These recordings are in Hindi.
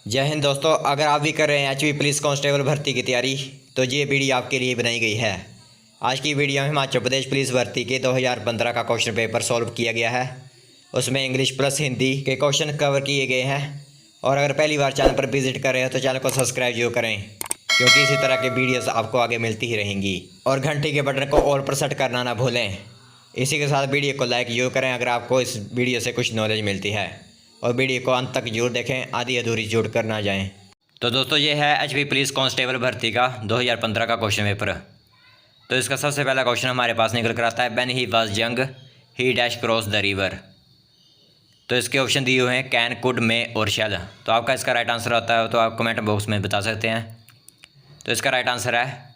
जय हिंद दोस्तों, अगर आप भी कर रहे हैं एचवी पुलिस कांस्टेबल भर्ती की तैयारी तो ये वीडियो आपके लिए बनाई गई है। आज की वीडियो में हिमाचल प्रदेश पुलिस भर्ती के 2015 का क्वेश्चन पेपर सॉल्व किया गया है। उसमें इंग्लिश प्लस हिंदी के क्वेश्चन कवर किए गए हैं। और अगर पहली बार चैनल पर विजिट कर रहे हैं तो चैनल को सब्सक्राइब जरूर करें, क्योंकि इसी तरह के वीडियोस आपको आगे मिलती ही रहेंगी। और घंटी के बटन को ऑल पर सेट करना ना भूलें। इसी के साथ वीडियो को लाइक जरूर करें अगर आपको इस वीडियो से कुछ नॉलेज मिलती है, और वीडियो को अंत तक जरूर देखें, आधी अधूरी जोड़ कर ना जाएं। तो दोस्तों ये है एचपी पुलिस कांस्टेबल भर्ती का 2015 का क्वेश्चन पेपर। तो इसका सबसे पहला क्वेश्चन हमारे पास निकल कर आता है, when he was young he dash cross the river. तो इसके ऑप्शन दिए हुए हैं कैन, कुड, मे और शैल। तो आपका इसका राइट आंसर होता है तो आप कमेंट बॉक्स में बता सकते हैं। तो इसका राइट आंसर है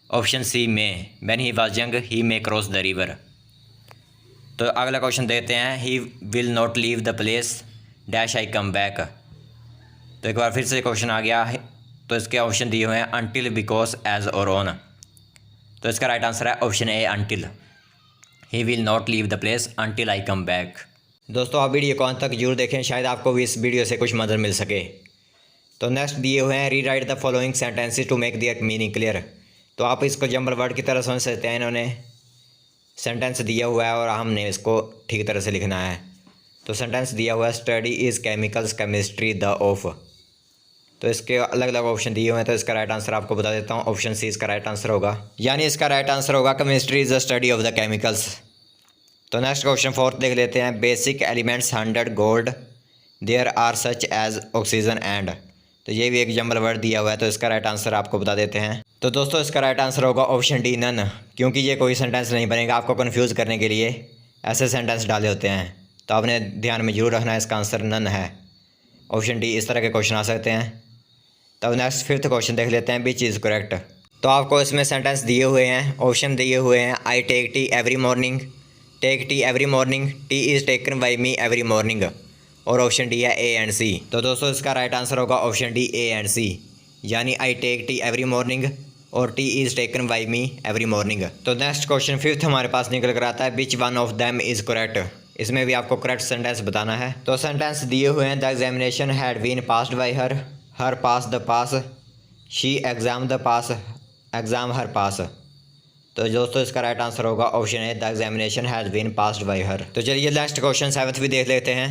option C, may. When he was young he may cross the river. तो अगला क्वेश्चन देखते हैं, he will not leave the place dash I come back. तो एक बार फिर से क्वेश्चन आ गया है। तो इसके ऑप्शन दिए हुए हैं अनटिल, बिकॉज, एज और ऑन। तो इसका राइट आंसर है option A, until. He will not leave the place until I come back. दोस्तों आप वीडियो को अंत तक जरूर देखें, शायद आपको भी इस वीडियो से कुछ मदद मिल सके। तो नेक्स्ट दिए हुए हैं, rewrite the following sentences to make their meaning clear. तो आप इसको जंबल वर्ड की तरह समझ सकते हैं। इन्होंने सेंटेंस दिया हुआ है और हमने इसको ठीक तरह से लिखना है। तो सेंटेंस दिया हुआ है, study is chemicals chemistry the of. तो इसके अलग अलग ऑप्शन दिए हुए हैं। तो इसका राइट आंसर आपको बता देता हूँ, ऑप्शन सी इसका राइट आंसर होगा। यानी इसका राइट आंसर होगा chemistry is the study of the chemicals. तो नेक्स्ट क्वेश्चन फोर्थ देख लेते हैं, basic elements 100 gold there are such as oxygen and. तो ये भी एक जंबल वर्ड दिया हुआ है। तो इसका राइट आंसर आपको बता देते हैं। तो दोस्तों इसका राइट आंसर होगा ऑप्शन डी, नन। क्योंकि ये कोई सेंटेंस नहीं बनेगा, आपको कन्फ्यूज़ करने के लिए ऐसे सेंटेंस डाले होते हैं। तो आपने ध्यान में जरूर रखना है, इसका आंसर नन है। ऑप्शन डी इस तरह के क्वेश्चन आ सकते हैं। तब नेक्स्ट फिफ्थ क्वेश्चन देख लेते हैं, विच इज़ करेक्ट। तो आपको इसमें सेंटेंस दिए हुए हैं, ऑप्शन दिए हुए हैं, I take tea every morning, take tea every morning, tea is taken by me every morning. और ऑप्शन डी है ए एंड सी। तो दोस्तों इसका राइट आंसर होगा option D, A and C. यानी I take tea every morning और tea is taken by me every morning. तो नेक्स्ट क्वेश्चन फिफ्थ हमारे पास निकल कर आता है, which one of them is correct. इसमें भी आपको करेक्ट सेंटेंस बताना है। तो सेंटेंस दिए हुए हैं, the examination had been passed by her pass the pass, she exam the pass, exam her pass. तो दोस्तों इसका राइट आंसर होगा option A, the examination has been passed by her. तो चलिए नेक्स्ट क्वेश्चन सेवंथ भी देख लेते हैं,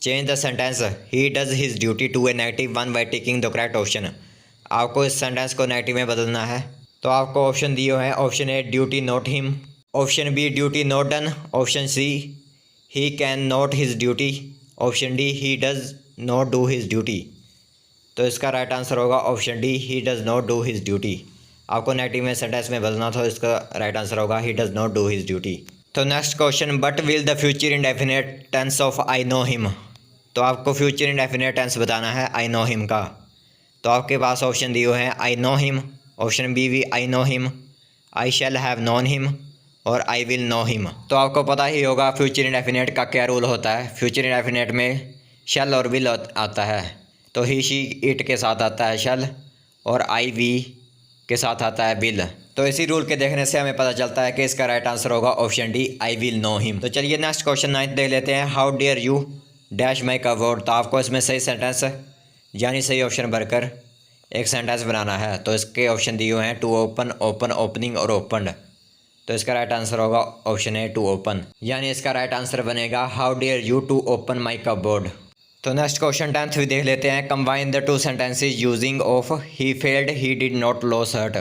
change the sentence he does his duty to a negative one by taking the correct option. आपको इस सेंटेंस को नेगेटिव में बदलना है। तो आपको ऑप्शन दिए हुए हैं, option A duty not him, option B duty not done, option C he can not his duty, option D he does not do his duty. तो इसका राइट आंसर होगा option D, he does not do his duty. आपको नेगेटिव में सेंटेंस में बदलना था, इसका राइट आंसर होगा he does not do his duty. तो next question, but will the future indefinite tense of I know him. तो आपको फ्यूचर इंडेफिनिट टेंस बताना है आई नो हिम का। तो आपके पास ऑप्शन दिए हुए हैं, I know him, option B भी I know him, I shall have known him और आई विल नो हिम। तो आपको पता ही होगा फ्यूचर इंडेफिनिट का क्या रूल होता है। फ्यूचर इंडेफिनिट में शैल और विल आता है। तो ही शी इट के साथ आता है शैल और आई वी के साथ आता है विल। तो इसी रूल के देखने से हमें पता चलता है कि इसका राइट आंसर होगा option D, I will know him. तो चलिए नेक्स्ट क्वेश्चन नाइन्थ देख लेते हैं, how dare you dash my coward. तो आपको इसमें सही सेंटेंस यानी सही ऑप्शन भरकर एक सेंटेंस बनाना है। तो इसके ऑप्शन दिए हुए हैं, टू ओपन, ओपन, ओपनिंग और ओपनड। तो इसका राइट आंसर होगा ऑप्शन ए, टू ओपन। यानी इसका राइट आंसर बनेगा, how dare you to open my coward. तो नेक्स्ट क्वेश्चन 10th भी देख लेते हैं, combine the two sentences using of he failed he did not lose heart.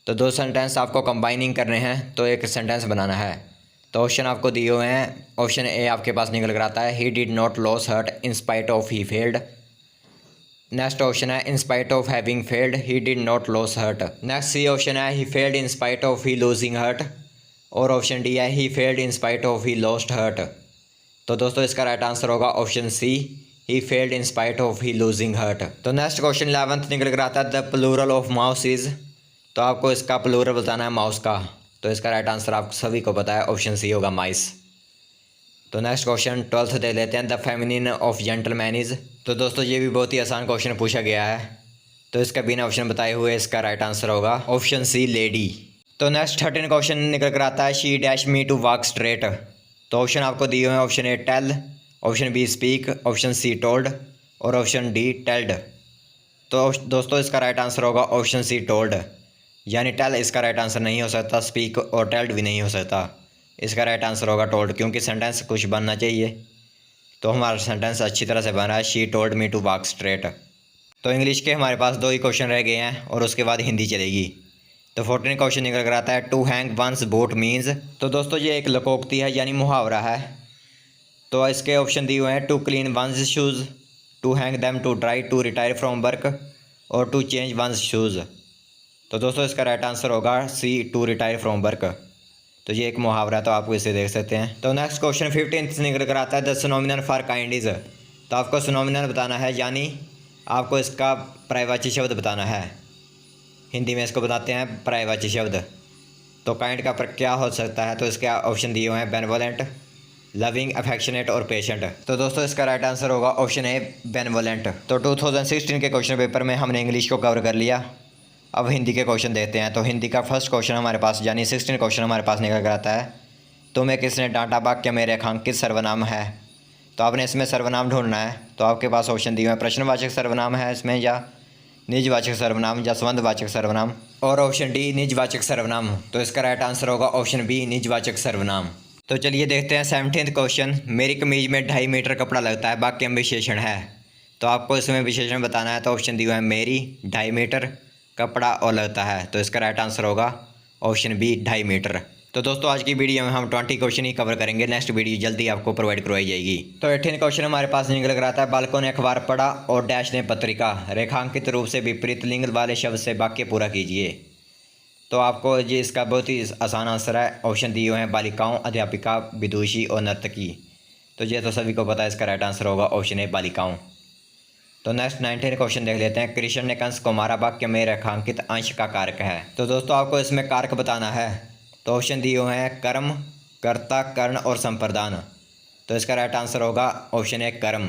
तो दो सेंटेंस आपको कंबाइनिंग करने हैं, तो एक सेंटेंस बनाना है। तो ऑप्शन आपको दिए हुए हैं, ऑप्शन ए आपके पास निकल कर आता है, he did not lose heart in spite of he failed. Next option है, in spite of having failed he did not lose heart. Next C option है, he failed in spite of he losing heart. और ऑप्शन डी है, he failed in spite of he lost heart. तो दोस्तों इसका राइट आंसर होगा option C, he failed in spite of he losing heart. तो नेक्स्ट क्वेश्चन 11th निकल कर आता है, the plural of mouse is. तो आपको इसका प्लूरल बताना है माउस का। तो इसका राइट आंसर आप सभी को पता है, ऑप्शन सी होगा, माइस। तो नेक्स्ट क्वेश्चन 12th दे लेते हैं, the feminine of gentleman is. तो दोस्तों ये भी बहुत ही आसान क्वेश्चन पूछा गया है। तो इसका बिना ऑप्शन बताए हुए इसका राइट आंसर होगा ऑप्शन सी, लेडी। तो नेक्स्ट 13 क्वेश्चन निकल कर आता है, she dash me to walk straight. तो ऑप्शन आपको दिए हुए हैं, option A tell, option B speak, option C told और ऑप्शन डी टेल्ड। तो दोस्तों इसका राइट आंसर होगा ऑप्शन सी टोल्ड, यानी टेल इसका राइट आंसर नहीं हो सकता, स्पीक और टेल्ड भी नहीं हो सकता। इसका राइट आंसर होगा टोल्ड, क्योंकि सेंटेंस कुछ बनना चाहिए। तो हमारा सेंटेंस अच्छी तरह से बन रहा है, she told me to walk straight. तो इंग्लिश के हमारे पास 2 ही क्वेश्चन रह गए हैं और उसके बाद हिंदी चलेगी। तो 14 क्वेश्चन निकल कर आता है, to hang one's boat means. तो दोस्तों ये एक लोकोक्ति है, यानी मुहावरा है। तो इसके ऑप्शन दिए हुए हैं, to clean one's shoes, to hang them, to dry, to retire from work और टू चेंज वंस शूज़। तो दोस्तों इसका राइट आंसर होगा C, to retire from work. तो ये एक मुहावरा, तो आपको इसे देख सकते हैं। तो नेक्स्ट क्वेश्चन 15 निकल कर आता है, द सिनोमिनल फॉर काइंड इज़। तो आपको सिनोमिनल बताना है, यानी आपको इसका पर्यायवाची शब्द बताना है। हिंदी में इसको बताते हैं पर्यायवाची शब्द। तो काइंड का क्या हो सकता है, तो इसके ऑप्शन दिए हुए हैं, बेनवोलेंट, लविंग, अफेक्शनेट और पेशेंट। तो दोस्तों इसका राइट आंसर होगा ऑप्शन ए, बेनवोलेंट। तो 2016 के क्वेश्चन पेपर में हमने इंग्लिश को कवर कर लिया। अब हिंदी के क्वेश्चन देखते हैं। तो हिंदी का फर्स्ट क्वेश्चन हमारे पास, यानी 16 क्वेश्चन हमारे पास निकल कर आता है, तुम्हें किसने डांटा, वाक्य में रेखांकित सर्वनाम है। तो आपने इसमें सर्वनाम ढूंढना है। तो आपके पास ऑप्शन दिए हुए हैं, प्रश्नवाचक सर्वनाम है इसमें, या निजवाचक सर्वनाम, या संबंधवाचक सर्वनाम, और ऑप्शन डी निजवाचक सर्वनाम। तो इसका राइट आंसर होगा ऑप्शन बी, निजवाचक सर्वनाम। तो चलिए देखते हैं 17 क्वेश्चन, मेरी कमीज में 2.5 मीटर कपड़ा लगता है, वाक्य में विशेषण है। तो आपको इसमें विशेषण बताना है। तो ऑप्शन दिए हुए हैं, मेरी, 2.5 मीटर, कपड़ा और लगता है। तो इसका राइट आंसर होगा ऑप्शन बी, 2.5 मीटर। तो दोस्तों आज की वीडियो में हम 20 क्वेश्चन ही कवर करेंगे, नेक्स्ट वीडियो जल्दी आपको प्रोवाइड करवाई जाएगी। तो 18 क्वेश्चन हमारे पास निकल कर आता है, बालकों ने अखबार पढ़ा और डैश ने पत्रिका, रेखांकित रूप से विपरीत लिंग वाले शब्द से वाक्य पूरा कीजिए। तो आपको ये इसका बहुत ही आसान आंसर है। ऑप्शन दिए हुए हैं, बालिकाओं, अध्यापिका, विदुषी और नर्तकी। तो ये तो सभी को पता है, इसका राइट आंसर होगा ऑप्शन ए, बालिकाओं। तो नेक्स्ट 19 क्वेश्चन देख लेते हैं, कृष्ण ने कंस को मारा, वाक्य में रेखांकित अंश का कारक है। तो दोस्तों आपको इसमें कारक बताना है। तो ऑप्शन दिए हुए हैं, कर्म, कर्ता, कर्ण और संप्रदान। तो इसका राइट आंसर होगा ऑप्शन ए, कर्म।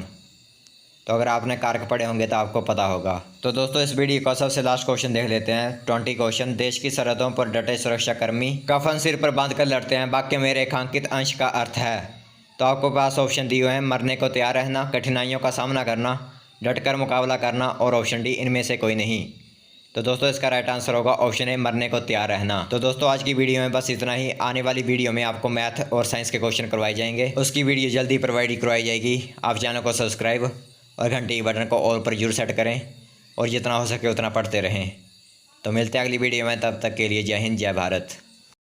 तो अगर आपने कारक पढ़े होंगे तो आपको पता होगा। तो दोस्तों इस वीडियो का सबसे लास्ट क्वेश्चन देख लेते हैं, 20 क्वेश्चन, देश की सरहदों पर डटे सुरक्षाकर्मी कफन सिर पर बांध कर लड़ते हैं, वाक्य में रेखांकित अंश का अर्थ है। तो आपको पास ऑप्शन दिए हुए हैं, मरने को तैयार रहना, कठिनाइयों का सामना करना, डटकर मुकाबला करना और ऑप्शन डी, इनमें से कोई नहीं। तो दोस्तों इसका राइट आंसर होगा ऑप्शन ए, मरने को तैयार रहना। तो दोस्तों आज की वीडियो में बस इतना ही। आने वाली वीडियो में आपको मैथ और साइंस के क्वेश्चन करवाए जाएंगे, उसकी वीडियो जल्दी प्रोवाइड करवाई जाएगी। आप चैनल को सब्सक्राइब और घंटी के बटन को ऑल पर जरूर सेट करें और जितना हो सके उतना पढ़ते रहें। तो मिलते हैं अगली वीडियो में, तब तक के लिए जय हिंद, जय भारत।